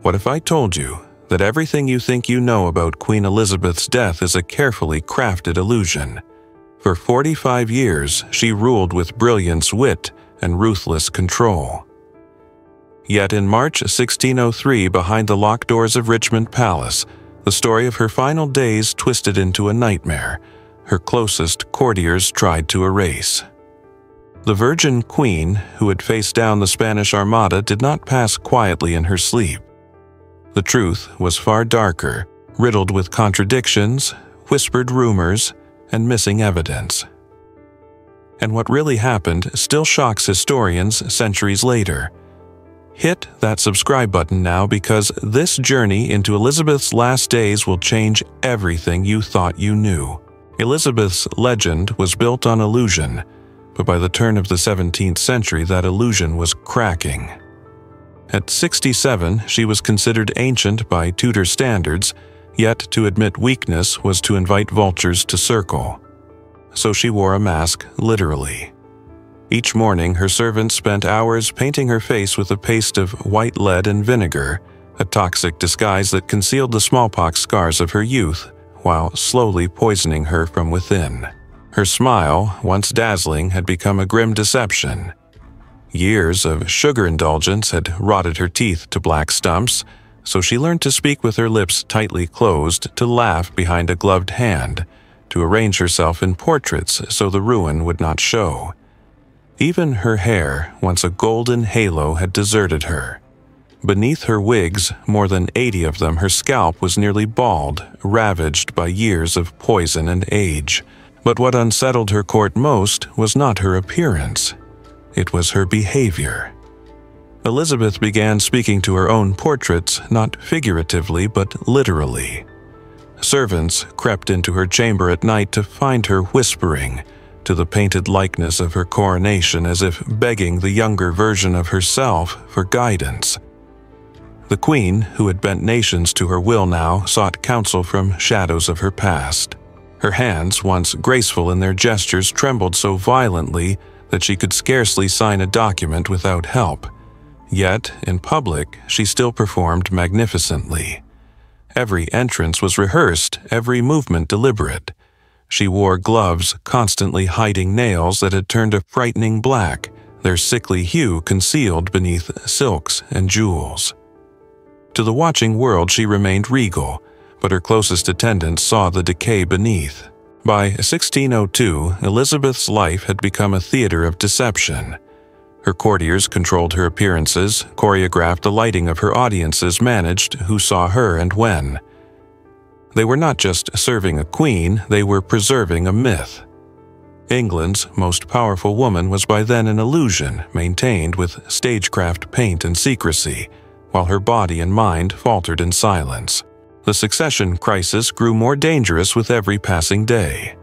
What if I told you that everything you think you know about Queen Elizabeth's death is a carefully crafted illusion? For 45 years, she ruled with brilliance, wit, and ruthless control. Yet in March 1603, behind the locked doors of Richmond Palace, the story of her final days twisted into a nightmare her closest courtiers tried to erase. The Virgin Queen, who had faced down the Spanish Armada, did not pass quietly in her sleep. The truth was far darker, riddled with contradictions, whispered rumors, and missing evidence. And what really happened still shocks historians centuries later. Hit that subscribe button now, because this journey into Elizabeth's last days will change everything you thought you knew. Elizabeth's legend was built on illusion, but by the turn of the 17th century, that illusion was cracking. At 67, she was considered ancient by Tudor standards, yet to admit weakness was to invite vultures to circle. So she wore a mask, literally. Each morning, her servants spent hours painting her face with a paste of white lead and vinegar, a toxic disguise that concealed the smallpox scars of her youth, while slowly poisoning her from within. Her smile, once dazzling, had become a grim deception. Years of sugar indulgence had rotted her teeth to black stumps, so she learned to speak with her lips tightly closed, to laugh behind a gloved hand, to arrange herself in portraits so the ruin would not show. Even her hair, once a golden halo, had deserted her. Beneath her wigs, more than 80 of them, her scalp was nearly bald, ravaged by years of poison and age. But what unsettled her court most was not her appearance. It was her behavior. Elizabeth began speaking to her own portraits, not figuratively but literally. Servants crept into her chamber at night to find her whispering to the painted likeness of her coronation, as if begging the younger version of herself for guidance. The Queen, who had bent nations to her will, now sought counsel from shadows of her past. Her hands, once graceful in their gestures, trembled so violently that she could scarcely sign a document without help. Yet, in public, she still performed magnificently. Every entrance was rehearsed, every movement deliberate. She wore gloves constantly hiding nails that had turned a frightening black, their sickly hue concealed beneath silks and jewels. To the watching world she remained regal, but her closest attendants saw the decay beneath. By 1602, Elizabeth's life had become a theater of deception. Her courtiers controlled her appearances, choreographed the lighting of her audiences, managed who saw her and when. They were not just serving a queen, they were preserving a myth. England's most powerful woman was by then an illusion, maintained with stagecraft paint and secrecy, while her body and mind faltered in silence. The succession crisis grew more dangerous with every passing day.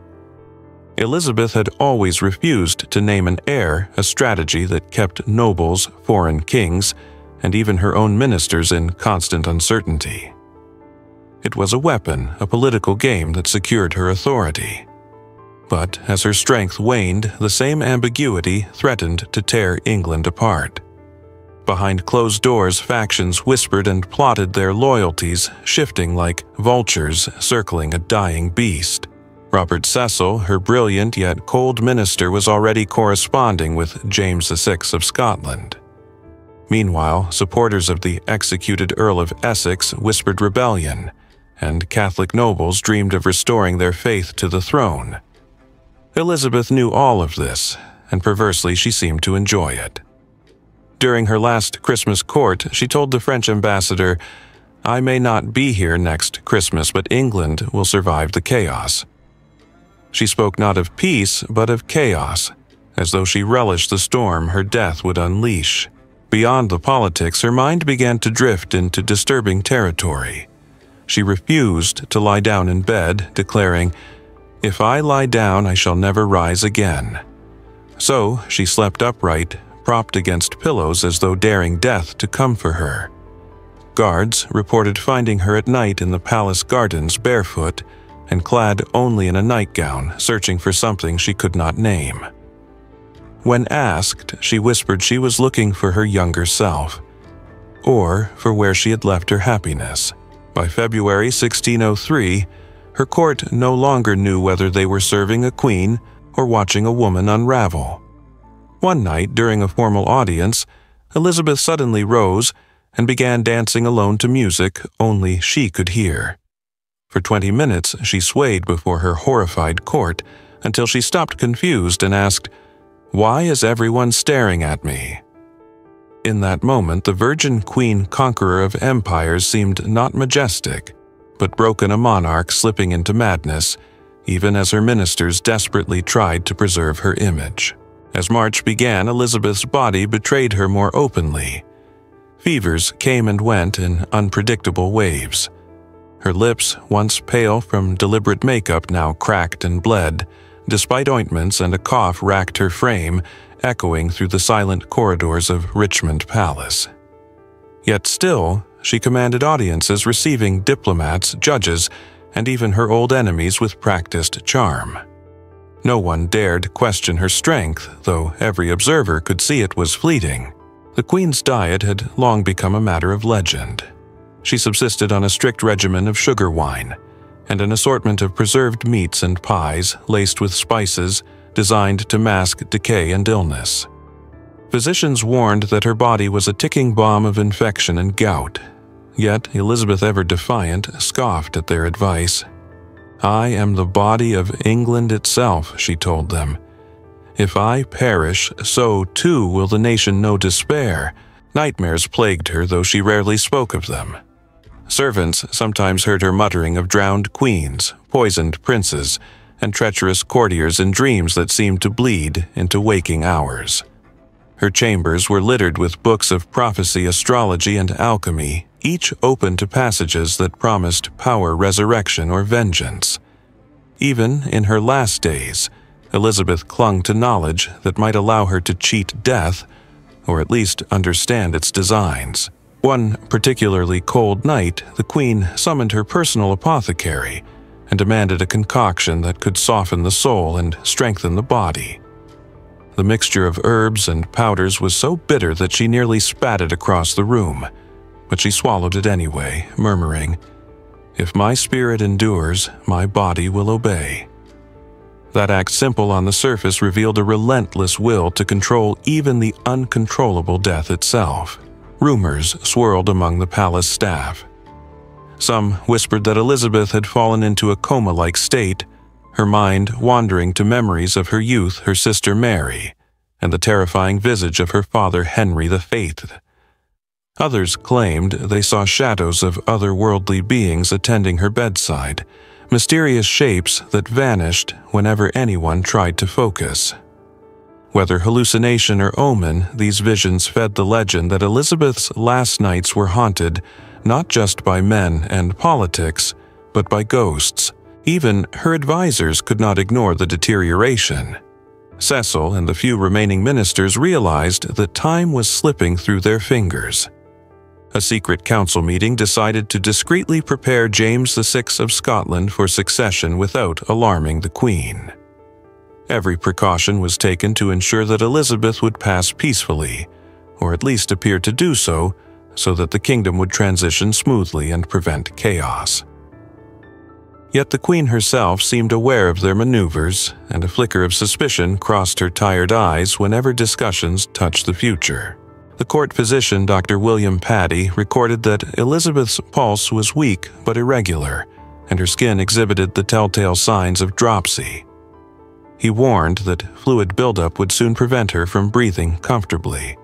Elizabeth had always refused to name an heir, a strategy that kept nobles, foreign kings, and even her own ministers in constant uncertainty. It was a weapon, a political game that secured her authority. But as her strength waned, the same ambiguity threatened to tear England apart. Behind closed doors, factions whispered and plotted their loyalties, shifting like vultures circling a dying beast. Robert Cecil, her brilliant yet cold minister, was already corresponding with James VI of Scotland. Meanwhile, supporters of the executed Earl of Essex whispered rebellion, and Catholic nobles dreamed of restoring their faith to the throne. Elizabeth knew all of this, and perversely she seemed to enjoy it. During her last Christmas court, she told the French ambassador, "I may not be here next Christmas, but England will survive the chaos." She spoke not of peace, but of chaos, as though she relished the storm her death would unleash. Beyond the politics, her mind began to drift into disturbing territory. She refused to lie down in bed, declaring, "If I lie down, I shall never rise again." So she slept upright, propped against pillows as though daring death to come for her. Guards reported finding her at night in the palace gardens barefoot and clad only in a nightgown, searching for something she could not name. When asked, she whispered she was looking for her younger self. or for where she had left her happiness. By February 1603, her court no longer knew whether they were serving a queen or watching a woman unravel. One night, during a formal audience, Elizabeth suddenly rose and began dancing alone to music only she could hear. For 20 minutes, she swayed before her horrified court until she stopped confused and asked, "Why is everyone staring at me?" In that moment, the virgin queen conqueror of empires seemed not majestic, but broken a monarch slipping into madness, even as her ministers desperately tried to preserve her image. As March began, Elizabeth's body betrayed her more openly. Fevers came and went in unpredictable waves. Her lips, once pale from deliberate makeup, now cracked and bled, despite ointments, and a cough racked her frame, echoing through the silent corridors of Richmond Palace. Yet still, she commanded audiences, receiving diplomats, judges, and even her old enemies with practiced charm. No one dared question her strength, though every observer could see it was fleeting. The Queen's diet had long become a matter of legend. She subsisted on a strict regimen of sugar wine and an assortment of preserved meats and pies laced with spices designed to mask decay and illness. Physicians warned that her body was a ticking bomb of infection and gout, yet Elizabeth, ever defiant, scoffed at their advice. "I am the body of England itself," she told them. "If I perish, so too will the nation know despair." Nightmares plagued her, though she rarely spoke of them. Servants sometimes heard her muttering of drowned queens, poisoned princes, and treacherous courtiers in dreams that seemed to bleed into waking hours. Her chambers were littered with books of prophecy, astrology, and alchemy, each open to passages that promised power, resurrection, or vengeance. Even in her last days, Elizabeth clung to knowledge that might allow her to cheat death, or at least understand its designs. One particularly cold night, the Queen summoned her personal apothecary and demanded a concoction that could soften the soul and strengthen the body. The mixture of herbs and powders was so bitter that she nearly spat it across the room, but she swallowed it anyway, murmuring, "If my spirit endures, my body will obey." That act, simple on the surface, revealed a relentless will to control even the uncontrollable death itself. Rumors swirled among the palace staff. Some whispered that Elizabeth had fallen into a coma-like state, her mind wandering to memories of her youth, her sister Mary, and the terrifying visage of her father Henry the Faithful. Others claimed they saw shadows of otherworldly beings attending her bedside, mysterious shapes that vanished whenever anyone tried to focus. Whether hallucination or omen, these visions fed the legend that Elizabeth's last nights were haunted not just by men and politics, but by ghosts. Even her advisors could not ignore the deterioration. Cecil and the few remaining ministers realized that time was slipping through their fingers. A secret council meeting decided to discreetly prepare James VI of Scotland for succession without alarming the Queen. Every precaution was taken to ensure that Elizabeth would pass peacefully, or at least appear to do so that the kingdom would transition smoothly and prevent chaos. Yet the Queen herself seemed aware of their maneuvers, and a flicker of suspicion crossed her tired eyes whenever discussions touched the future. The court physician, Dr. William Paddy, recorded that Elizabeth's pulse was weak but irregular, and her skin exhibited the telltale signs of dropsy. He warned that fluid buildup would soon prevent her from breathing comfortably.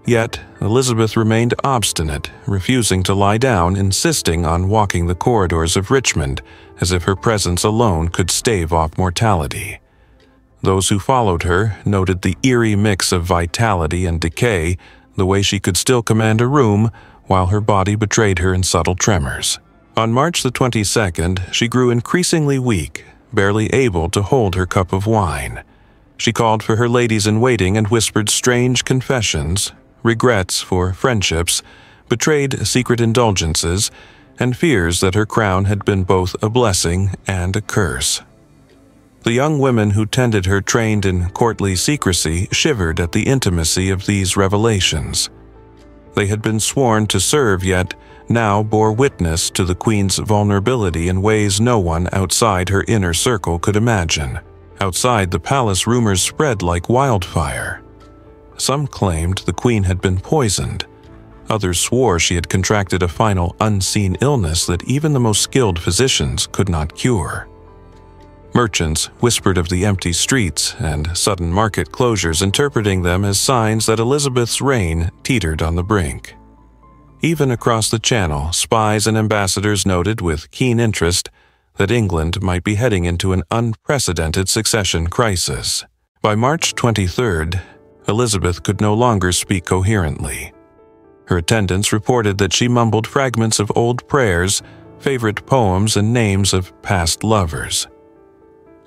Yet, Elizabeth remained obstinate, refusing to lie down, insisting on walking the corridors of Richmond as if her presence alone could stave off mortality. Those who followed her noted the eerie mix of vitality and decay, the way she could still command a room while her body betrayed her in subtle tremors. On March the 22nd, she grew increasingly weak, barely able to hold her cup of wine. She called for her ladies-in-waiting and whispered strange confessions, regrets for friendships, betrayed secret indulgences, and fears that her crown had been both a blessing and a curse. The young women who tended her, trained in courtly secrecy, shivered at the intimacy of these revelations. They had been sworn to serve, yet now bore witness to the Queen's vulnerability in ways no one outside her inner circle could imagine. Outside the palace, rumors spread like wildfire. Some claimed the Queen had been poisoned. Others swore she had contracted a final unseen illness that even the most skilled physicians could not cure. Merchants whispered of the empty streets and sudden market closures, interpreting them as signs that Elizabeth's reign teetered on the brink. Even across the Channel, spies and ambassadors noted with keen interest that England might be heading into an unprecedented succession crisis. By March 23rd, Elizabeth could no longer speak coherently. Her attendants reported that she mumbled fragments of old prayers, favorite poems, and names of past lovers.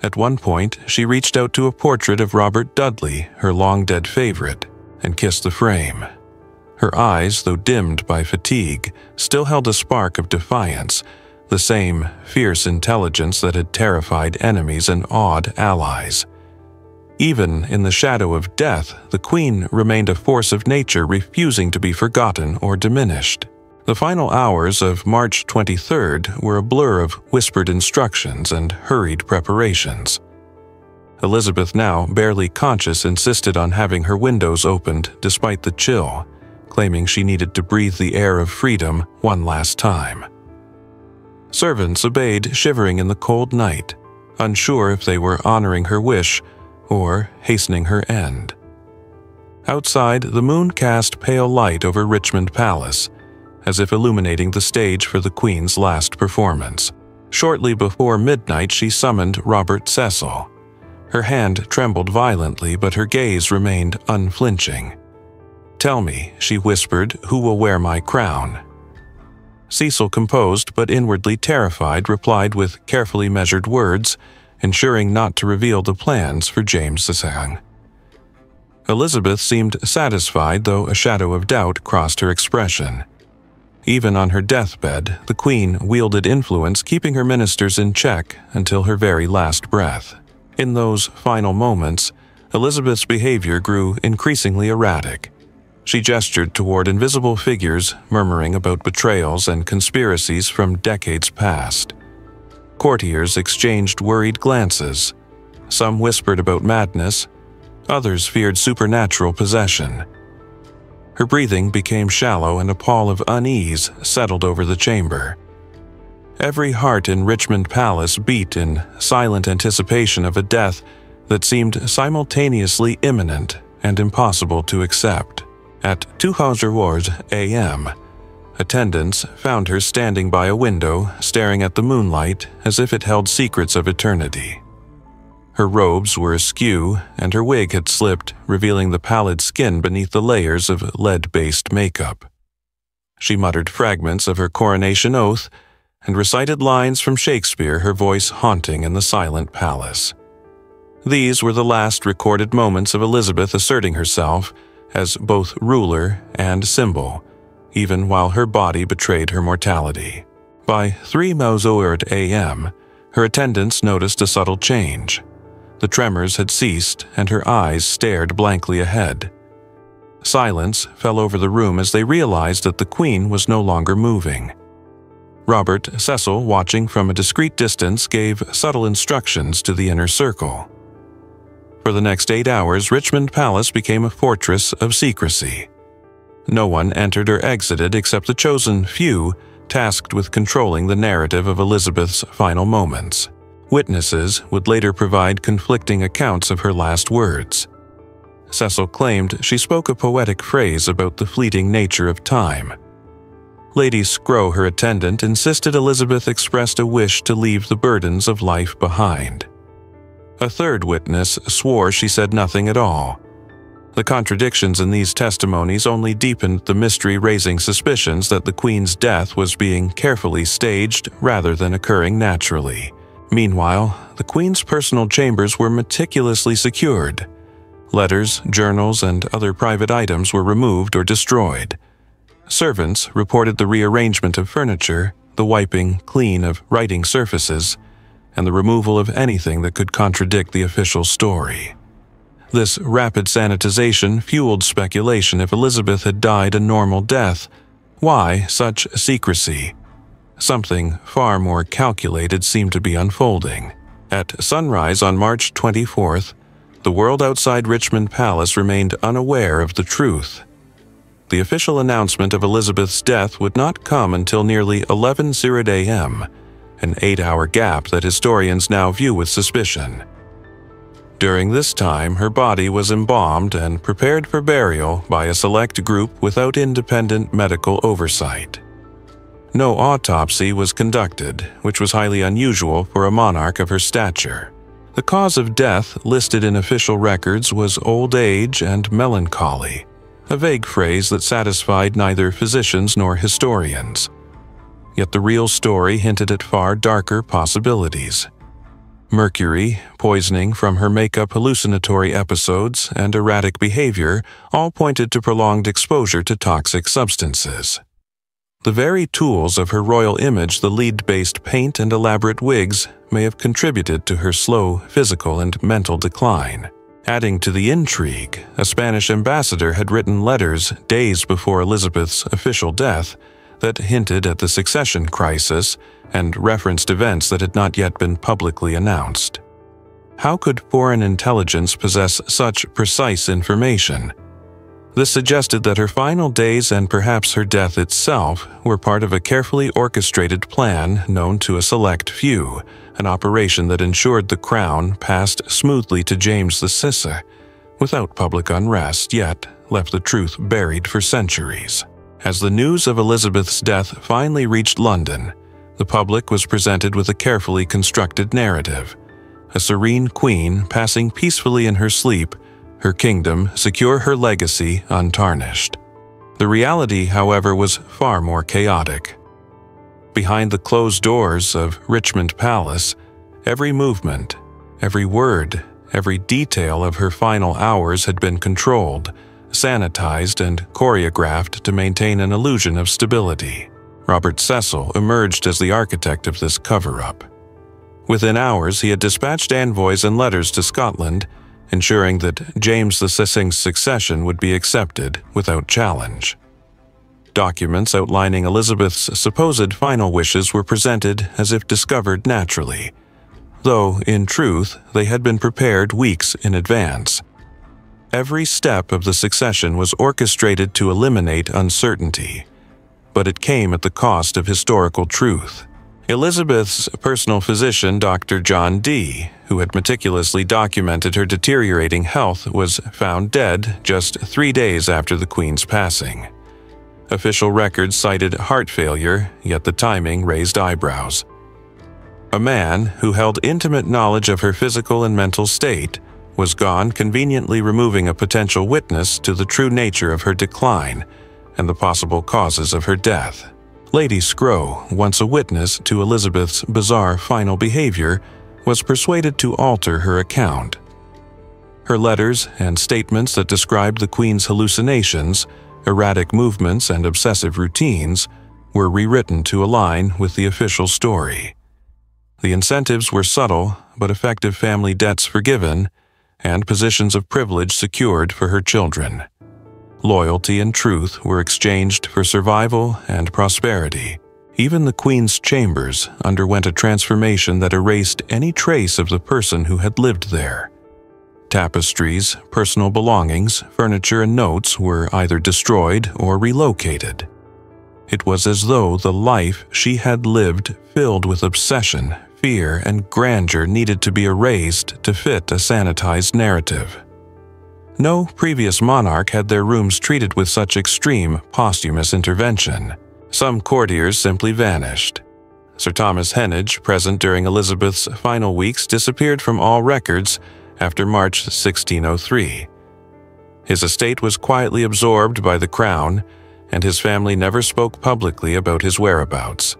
At one point, she reached out to a portrait of Robert Dudley, her long-dead favorite, and kissed the frame. Her eyes, though dimmed by fatigue, still held a spark of defiance, the same fierce intelligence that had terrified enemies and awed allies. Even in the shadow of death, the Queen remained a force of nature, refusing to be forgotten or diminished. The final hours of March 23rd were a blur of whispered instructions and hurried preparations. Elizabeth, now barely conscious, insisted on having her windows opened despite the chill, claiming she needed to breathe the air of freedom one last time. Servants obeyed, shivering in the cold night, unsure if they were honoring her wish or hastening her end. Outside, the moon cast pale light over Richmond Palace, as if illuminating the stage for the Queen's last performance. Shortly before midnight, she summoned Robert Cecil. Her hand trembled violently, but her gaze remained unflinching. "Tell me," she whispered, "who will wear my crown?" Cecil, composed but inwardly terrified, replied with carefully measured words, ensuring not to reveal the plans for James II. Elizabeth seemed satisfied, though a shadow of doubt crossed her expression. Even on her deathbed, the Queen wielded influence, keeping her ministers in check until her very last breath. In those final moments, Elizabeth's behavior grew increasingly erratic. She gestured toward invisible figures, murmuring about betrayals and conspiracies from decades past. Courtiers exchanged worried glances. Some whispered about madness, others feared supernatural possession. Her breathing became shallow and a pall of unease settled over the chamber. Every heart in Richmond Palace beat in silent anticipation of a death that seemed simultaneously imminent and impossible to accept. At 2:00 a.m., attendants found her standing by a window, staring at the moonlight as if it held secrets of eternity. Her robes were askew, and her wig had slipped, revealing the pallid skin beneath the layers of lead-based makeup. She muttered fragments of her coronation oath and recited lines from Shakespeare, her voice haunting in the silent palace. These were the last recorded moments of Elizabeth asserting herself as both ruler and symbol, even while her body betrayed her mortality. By 3:00 a.m., her attendants noticed a subtle change. The tremors had ceased, and her eyes stared blankly ahead. Silence fell over the room as they realized that the Queen was no longer moving. Robert Cecil, watching from a discreet distance, gave subtle instructions to the inner circle. For the next 8 hours, Richmond Palace became a fortress of secrecy. No one entered or exited except the chosen few tasked with controlling the narrative of Elizabeth's final moments. Witnesses would later provide conflicting accounts of her last words. Cecil claimed she spoke a poetic phrase about the fleeting nature of time. Lady Scrow, her attendant, insisted Elizabeth expressed a wish to leave the burdens of life behind. A third witness swore she said nothing at all. The contradictions in these testimonies only deepened the mystery, raising suspicions that the Queen's death was being carefully staged rather than occurring naturally. Meanwhile, the Queen's personal chambers were meticulously secured. Letters, journals, and other private items were removed or destroyed. Servants reported the rearrangement of furniture, the wiping clean of writing surfaces, and the removal of anything that could contradict the official story. This rapid sanitization fueled speculation if Elizabeth had died a normal death. Why such secrecy? Something far more calculated seemed to be unfolding. At sunrise on March 24th, the world outside Richmond Palace remained unaware of the truth. The official announcement of Elizabeth's death would not come until nearly 11:00 a.m., an 8-hour gap that historians now view with suspicion. During this time, her body was embalmed and prepared for burial by a select group without independent medical oversight. No autopsy was conducted, which was highly unusual for a monarch of her stature. The cause of death listed in official records was old age and melancholy, a vague phrase that satisfied neither physicians nor historians. Yet the real story hinted at far darker possibilities. Mercury, poisoning from her makeup, hallucinatory episodes, and erratic behavior all pointed to prolonged exposure to toxic substances. The very tools of her royal image, the lead-based paint and elaborate wigs, may have contributed to her slow physical and mental decline. Adding to the intrigue, a Spanish ambassador had written letters days before Elizabeth's official death that hinted at the succession crisis and referenced events that had not yet been publicly announced. How could foreign intelligence possess such precise information? This suggested that her final days and perhaps her death itself were part of a carefully orchestrated plan known to a select few, an operation that ensured the crown passed smoothly to James VI, without public unrest, yet left the truth buried for centuries. As the news of Elizabeth's death finally reached London, the public was presented with a carefully constructed narrative. A serene queen passing peacefully in her sleep, her kingdom secure, her legacy untarnished. The reality, however, was far more chaotic. Behind the closed doors of Richmond Palace, every movement, every word, every detail of her final hours had been controlled, sanitized, and choreographed to maintain an illusion of stability. Robert Cecil emerged as the architect of this cover-up. Within hours, he had dispatched envoys and letters to Scotland, ensuring that James VI's succession would be accepted without challenge. Documents outlining Elizabeth's supposed final wishes were presented as if discovered naturally, though, in truth, they had been prepared weeks in advance. Every step of the succession was orchestrated to eliminate uncertainty, but it came at the cost of historical truth. Elizabeth's personal physician, Dr. John Dee, who had meticulously documented her deteriorating health, was found dead just 3 days after the Queen's passing. Official records cited heart failure, yet the timing raised eyebrows. A man who held intimate knowledge of her physical and mental state was gone, conveniently removing a potential witness to the true nature of her decline and the possible causes of her death. Lady Scrow, once a witness to Elizabeth's bizarre final behavior, was persuaded to alter her account. Her letters and statements that described the Queen's hallucinations, erratic movements, and obsessive routines were rewritten to align with the official story. The incentives were subtle but effective: family debts forgiven and positions of privilege secured for her children. Loyalty and truth were exchanged for survival and prosperity. Even the Queen's chambers underwent a transformation that erased any trace of the person who had lived there. Tapestries, personal belongings, furniture, and notes were either destroyed or relocated. It was as though the life she had lived, filled with obsession, fear, and grandeur, needed to be erased to fit a sanitized narrative. No previous monarch had their rooms treated with such extreme posthumous intervention. Some courtiers simply vanished. Sir Thomas Heneage, present during Elizabeth's final weeks, disappeared from all records after March 1603. His estate was quietly absorbed by the crown, and his family never spoke publicly about his whereabouts.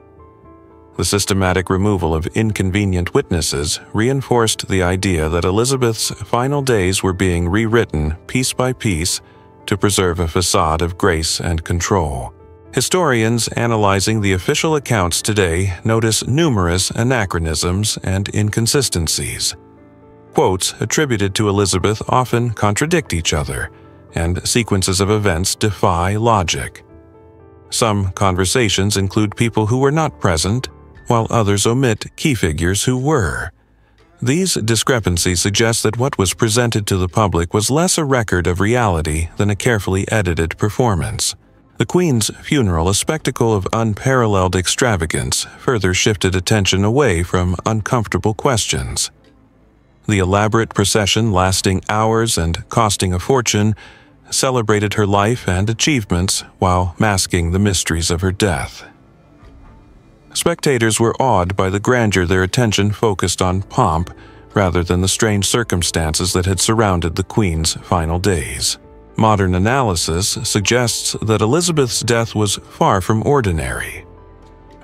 The systematic removal of inconvenient witnesses reinforced the idea that Elizabeth's final days were being rewritten piece by piece to preserve a facade of grace and control. Historians analyzing the official accounts today notice numerous anachronisms and inconsistencies. Quotes attributed to Elizabeth often contradict each other, and sequences of events defy logic. Some conversations include people who were not present, while others omit key figures who were. These discrepancies suggest that what was presented to the public was less a record of reality than a carefully edited performance. The Queen's funeral, a spectacle of unparalleled extravagance, further shifted attention away from uncomfortable questions. The elaborate procession, lasting hours and costing a fortune, celebrated her life and achievements while masking the mysteries of her death. Spectators were awed by the grandeur. Their attention focused on pomp rather than the strange circumstances that had surrounded the Queen's final days. Modern analysis suggests that Elizabeth's death was far from ordinary.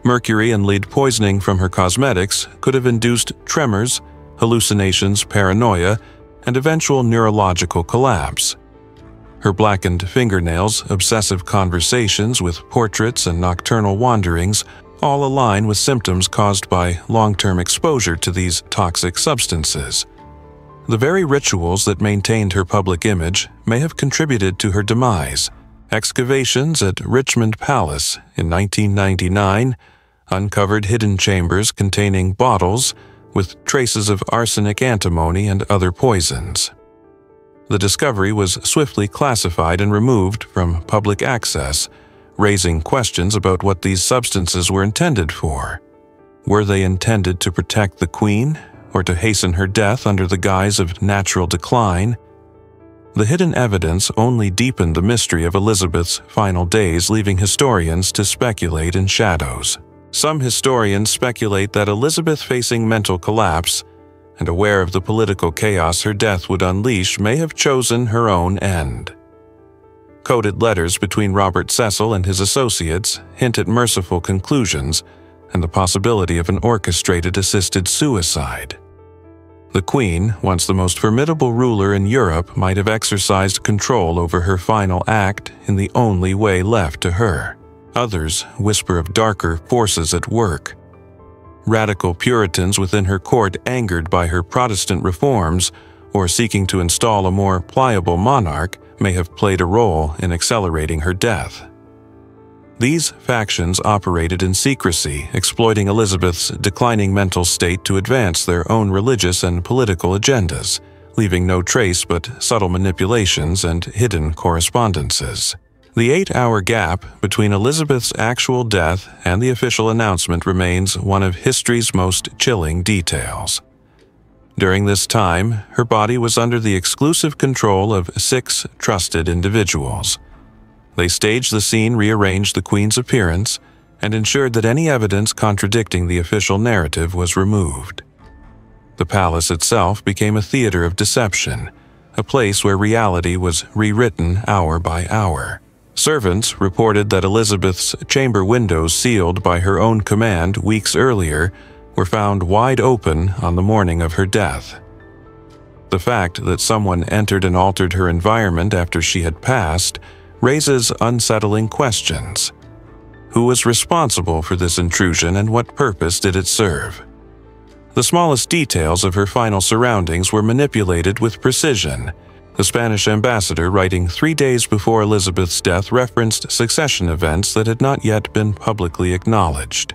Mercury and lead poisoning from her cosmetics could have induced tremors, hallucinations, paranoia, and eventual neurological collapse. Her blackened fingernails, obsessive conversations with portraits, and nocturnal wanderings all align with symptoms caused by long-term exposure to these toxic substances. The very rituals that maintained her public image may have contributed to her demise. Excavations at Richmond Palace in 1999 uncovered hidden chambers containing bottles with traces of arsenic, antimony, and other poisons. The discovery was swiftly classified and removed from public access, raising questions about what these substances were intended for. Were they intended to protect the Queen, or to hasten her death under the guise of natural decline? The hidden evidence only deepened the mystery of Elizabeth's final days, leaving historians to speculate in shadows. Some historians speculate that Elizabeth, facing mental collapse and aware of the political chaos her death would unleash, may have chosen her own end. Coded letters between Robert Cecil and his associates hint at merciful conclusions and the possibility of an orchestrated assisted suicide. The Queen, once the most formidable ruler in Europe, might have exercised control over her final act in the only way left to her. Others whisper of darker forces at work. Radical Puritans within her court, angered by her Protestant reforms or seeking to install a more pliable monarch, may have played a role in accelerating her death. These factions operated in secrecy, exploiting Elizabeth's declining mental state to advance their own religious and political agendas, leaving no trace but subtle manipulations and hidden correspondences. The 8-hour gap between Elizabeth's actual death and the official announcement remains one of history's most chilling details. During this time, her body was under the exclusive control of 6 trusted individuals. They staged the scene, rearranged the Queen's appearance, and ensured that any evidence contradicting the official narrative was removed. The palace itself became a theater of deception, a place where reality was rewritten hour by hour. Servants reported that Elizabeth's chamber windows, sealed by her own command weeks earlier, were found wide open on the morning of her death. The fact that someone entered and altered her environment after she had passed raises unsettling questions. Who was responsible for this intrusion, and what purpose did it serve? The smallest details of her final surroundings were manipulated with precision. The Spanish ambassador, writing 3 days before Elizabeth's death, referenced succession events that had not yet been publicly acknowledged.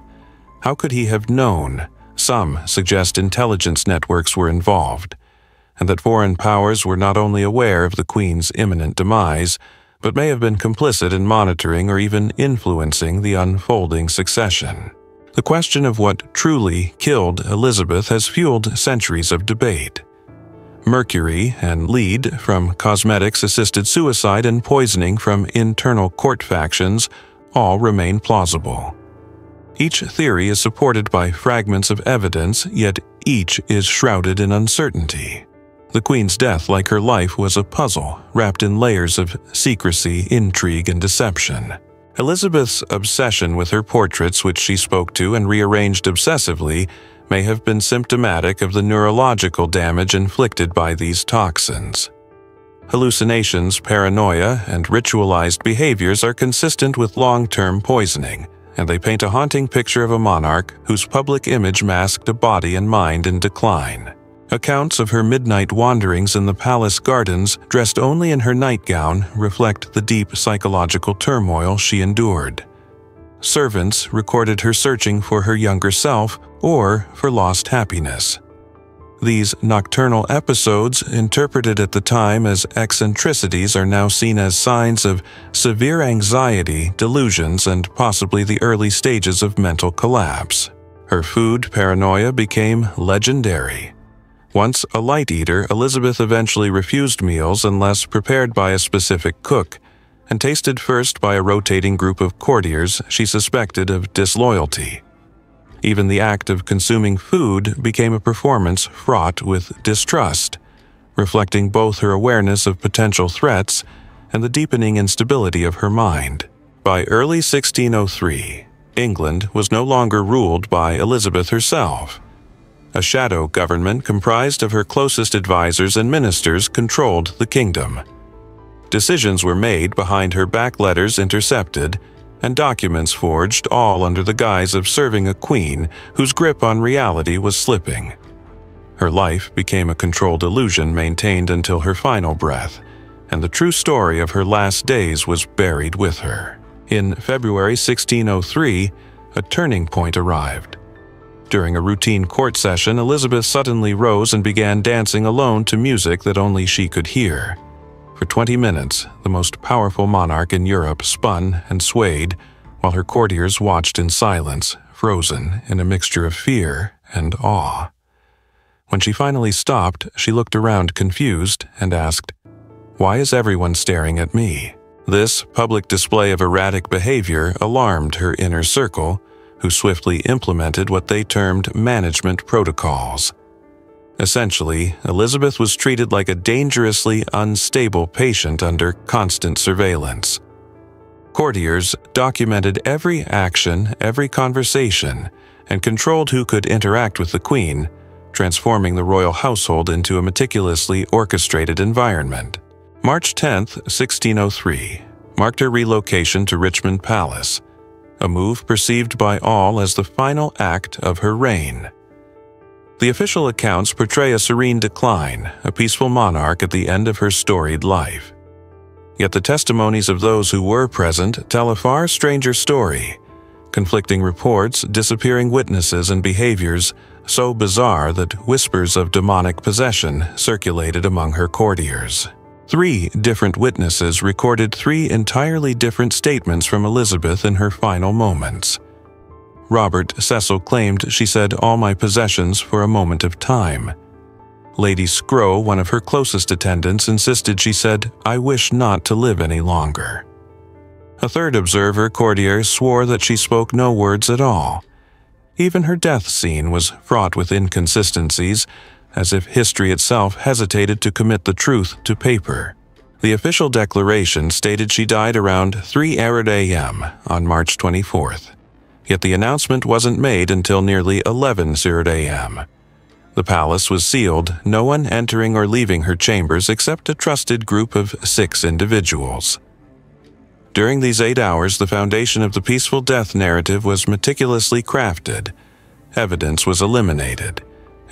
How could he have known? Some suggest intelligence networks were involved, and that foreign powers were not only aware of the Queen's imminent demise, but may have been complicit in monitoring or even influencing the unfolding succession. The question of what truly killed Elizabeth has fueled centuries of debate. Mercury and lead from cosmetics, assisted suicide, and poisoning from internal court factions all remain plausible. Each theory is supported by fragments of evidence, yet each is shrouded in uncertainty. The Queen's death, like her life, was a puzzle wrapped in layers of secrecy, intrigue, and deception. Elizabeth's obsession with her portraits, which she spoke to and rearranged obsessively, may have been symptomatic of the neurological damage inflicted by these toxins. Hallucinations, paranoia, and ritualized behaviors are consistent with long-term poisoning, and they paint a haunting picture of a monarch whose public image masked a body and mind in decline. Accounts of her midnight wanderings in the palace gardens, dressed only in her nightgown, reflect the deep psychological turmoil she endured. Servants recorded her searching for her younger self or for lost happiness. These nocturnal episodes, interpreted at the time as eccentricities, are now seen as signs of severe anxiety, delusions, and possibly the early stages of mental collapse. Her food paranoia became legendary. Once a light eater, Elizabeth eventually refused meals unless prepared by a specific cook, and tasted first by a rotating group of courtiers she suspected of disloyalty. Even the act of consuming food became a performance fraught with distrust, reflecting both her awareness of potential threats and the deepening instability of her mind. By early 1603, England was no longer ruled by Elizabeth herself. A shadow government comprised of her closest advisors and ministers controlled the kingdom. Decisions were made behind her back, letters intercepted, and documents forged, all under the guise of serving a queen whose grip on reality was slipping. Her life became a controlled illusion maintained until her final breath, and the true story of her last days was buried with her. In February 1603, a turning point arrived. During a routine court session, Elizabeth suddenly rose and began dancing alone to music that only she could hear. For 20 minutes, the most powerful monarch in Europe spun and swayed, while her courtiers watched in silence, frozen in a mixture of fear and awe. When she finally stopped, she looked around confused and asked, "Why is everyone staring at me?" This public display of erratic behavior alarmed her inner circle, who swiftly implemented what they termed management protocols. Essentially, Elizabeth was treated like a dangerously unstable patient under constant surveillance. Courtiers documented every action, every conversation, and controlled who could interact with the queen, transforming the royal household into a meticulously orchestrated environment. March 10, 1603, marked her relocation to Richmond Palace, a move perceived by all as the final act of her reign. The official accounts portray a serene decline, a peaceful monarch at the end of her storied life. Yet the testimonies of those who were present tell a far stranger story. Conflicting reports, disappearing witnesses, and behaviors so bizarre that whispers of demonic possession circulated among her courtiers. 3 different witnesses recorded 3 entirely different statements from Elizabeth in her final moments. Robert Cecil claimed she said all my possessions for a moment of time. Lady Scrow, one of her closest attendants, insisted she said, "I wish not to live any longer." A third observer, courtier, swore that she spoke no words at all. Even her death scene was fraught with inconsistencies, as if history itself hesitated to commit the truth to paper. The official declaration stated she died around 3:00 a.m. on March 24th. Yet the announcement wasn't made until nearly 11:00 a.m. The palace was sealed, no one entering or leaving her chambers except a trusted group of 6 individuals. During these 8 hours, the foundation of the peaceful death narrative was meticulously crafted. Evidence was eliminated,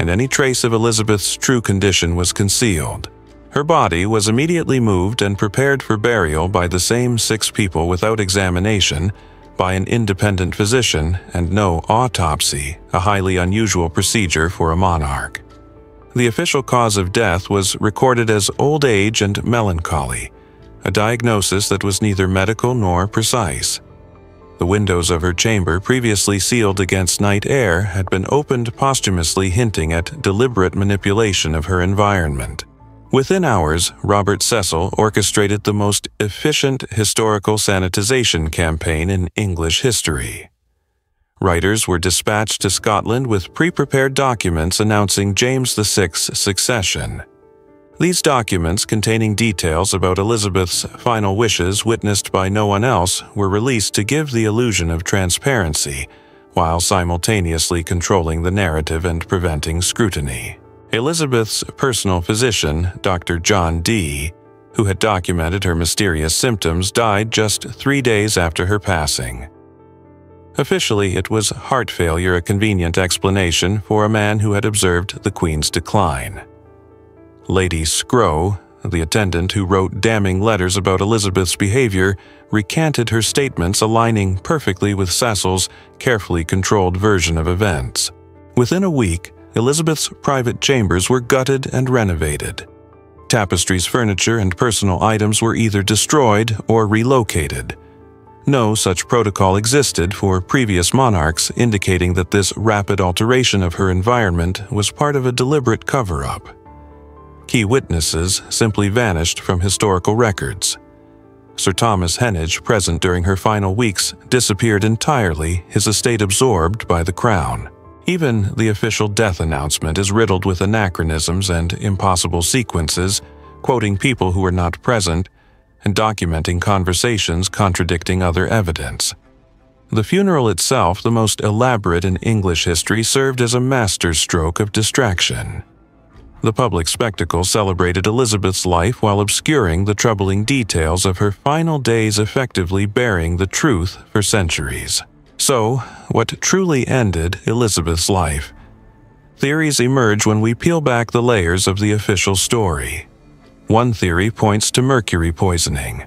and any trace of Elizabeth's true condition was concealed. Her body was immediately moved and prepared for burial by the same 6 people without examination, by an independent physician, and no autopsy, a highly unusual procedure for a monarch. The official cause of death was recorded as old age and melancholy, a diagnosis that was neither medical nor precise. The windows of her chamber, previously sealed against night air, had been opened posthumously, hinting at deliberate manipulation of her environment. Within hours, Robert Cecil orchestrated the most efficient historical sanitization campaign in English history. Writers were dispatched to Scotland with pre-prepared documents announcing James VI's succession. These documents, containing details about Elizabeth's final wishes witnessed by no one else, were released to give the illusion of transparency, while simultaneously controlling the narrative and preventing scrutiny. Elizabeth's personal physician, Dr. John Dee, who had documented her mysterious symptoms, died just 3 days after her passing. Officially, it was heart failure, a convenient explanation for a man who had observed the Queen's decline. Lady Scrow, the attendant who wrote damning letters about Elizabeth's behavior, recanted her statements, aligning perfectly with Cecil's carefully controlled version of events. Within a week, Elizabeth's private chambers were gutted and renovated. Tapestries, furniture, and personal items were either destroyed or relocated. No such protocol existed for previous monarchs, indicating that this rapid alteration of her environment was part of a deliberate cover-up. Key witnesses simply vanished from historical records. Sir Thomas Heneage, present during her final weeks, disappeared entirely, his estate absorbed by the crown. Even the official death announcement is riddled with anachronisms and impossible sequences, quoting people who were not present and documenting conversations contradicting other evidence. The funeral itself, the most elaborate in English history, served as a masterstroke of distraction. The public spectacle celebrated Elizabeth's life while obscuring the troubling details of her final days, effectively burying the truth for centuries. So, what truly ended Elizabeth's life? Theories emerge when we peel back the layers of the official story. One theory points to mercury poisoning.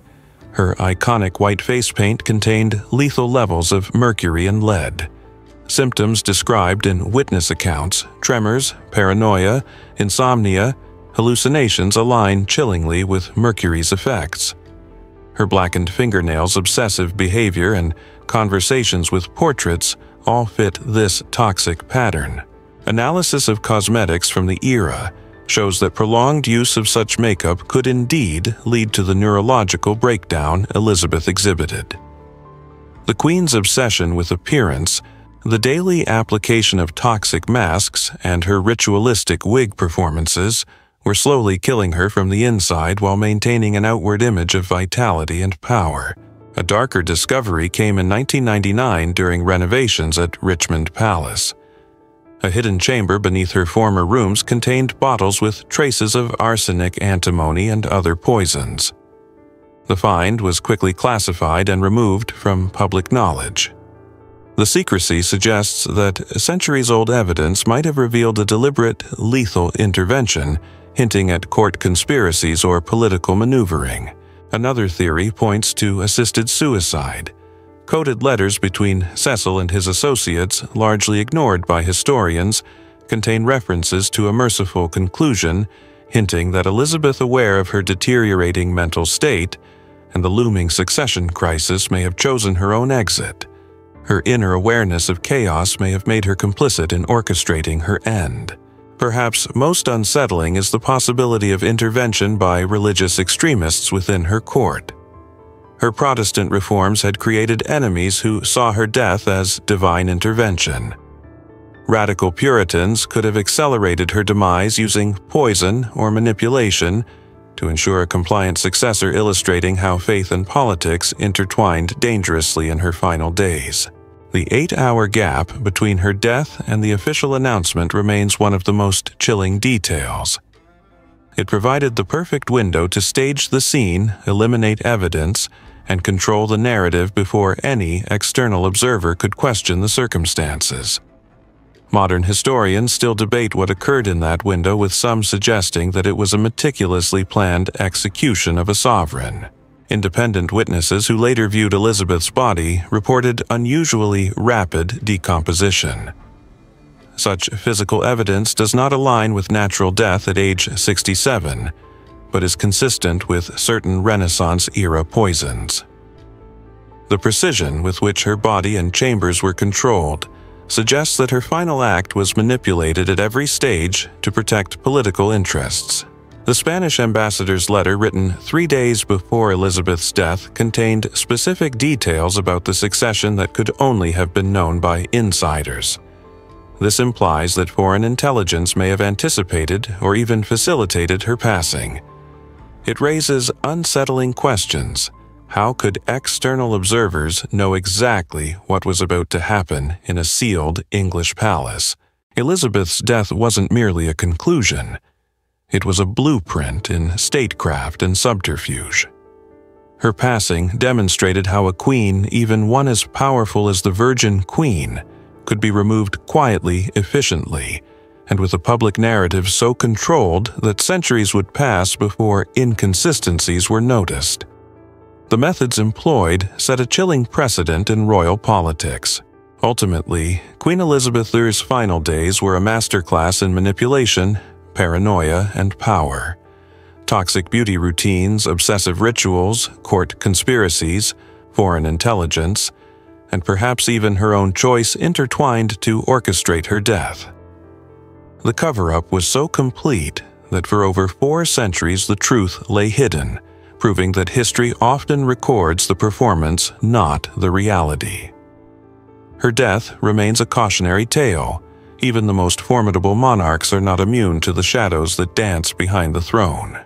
Her iconic white face paint contained lethal levels of mercury and lead. Symptoms described in witness accounts, tremors, paranoia, insomnia, hallucinations align chillingly with mercury's effects. Her blackened fingernails, obsessive behavior, and conversations with portraits all fit this toxic pattern. Analysis of cosmetics from the era shows that prolonged use of such makeup could indeed lead to the neurological breakdown Elizabeth exhibited. The Queen's obsession with appearance, the daily application of toxic masks, and her ritualistic wig performances were slowly killing her from the inside while maintaining an outward image of vitality and power. A darker discovery came in 1999 during renovations at Richmond Palace. A hidden chamber beneath her former rooms contained bottles with traces of arsenic, antimony, and other poisons. The find was quickly classified and removed from public knowledge. The secrecy suggests that centuries-old evidence might have revealed a deliberate, lethal intervention, hinting at court conspiracies or political maneuvering. Another theory points to assisted suicide. Coded letters between Cecil and his associates, largely ignored by historians, contain references to a merciful conclusion, hinting that Elizabeth, aware of her deteriorating mental state and the looming succession crisis, may have chosen her own exit. Her inner awareness of chaos may have made her complicit in orchestrating her end. Perhaps most unsettling is the possibility of intervention by religious extremists within her court. Her Protestant reforms had created enemies who saw her death as divine intervention. Radical Puritans could have accelerated her demise using poison or manipulation to ensure a compliant successor, illustrating how faith and politics intertwined dangerously in her final days. The 8-hour gap between her death and the official announcement remains one of the most chilling details. It provided the perfect window to stage the scene, eliminate evidence, and control the narrative before any external observer could question the circumstances. Modern historians still debate what occurred in that window, with some suggesting that it was a meticulously planned execution of a sovereign. Independent witnesses who later viewed Elizabeth's body reported unusually rapid decomposition. Such physical evidence does not align with natural death at age 67, but is consistent with certain Renaissance-era poisons. The precision with which her body and chambers were controlled suggests that her final act was manipulated at every stage to protect political interests. The Spanish ambassador's letter, written 3 days before Elizabeth's death, contained specific details about the succession that could only have been known by insiders. This implies that foreign intelligence may have anticipated or even facilitated her passing. It raises unsettling questions. How could external observers know exactly what was about to happen in a sealed English palace? Elizabeth's death wasn't merely a conclusion. It was a blueprint in statecraft and subterfuge. Her passing demonstrated how a queen, even one as powerful as the Virgin Queen, could be removed quietly, efficiently, and with a public narrative so controlled that centuries would pass before inconsistencies were noticed. The methods employed set a chilling precedent in royal politics. Ultimately, Queen Elizabeth II's final days were a masterclass in manipulation, paranoia, and power. Toxic beauty routines, obsessive rituals, court conspiracies, foreign intelligence, and perhaps even her own choice intertwined to orchestrate her death. The cover-up was so complete that for over 4 centuries the truth lay hidden, proving that history often records the performance, not the reality. Her death remains a cautionary tale. Even the most formidable monarchs are not immune to the shadows that dance behind the throne.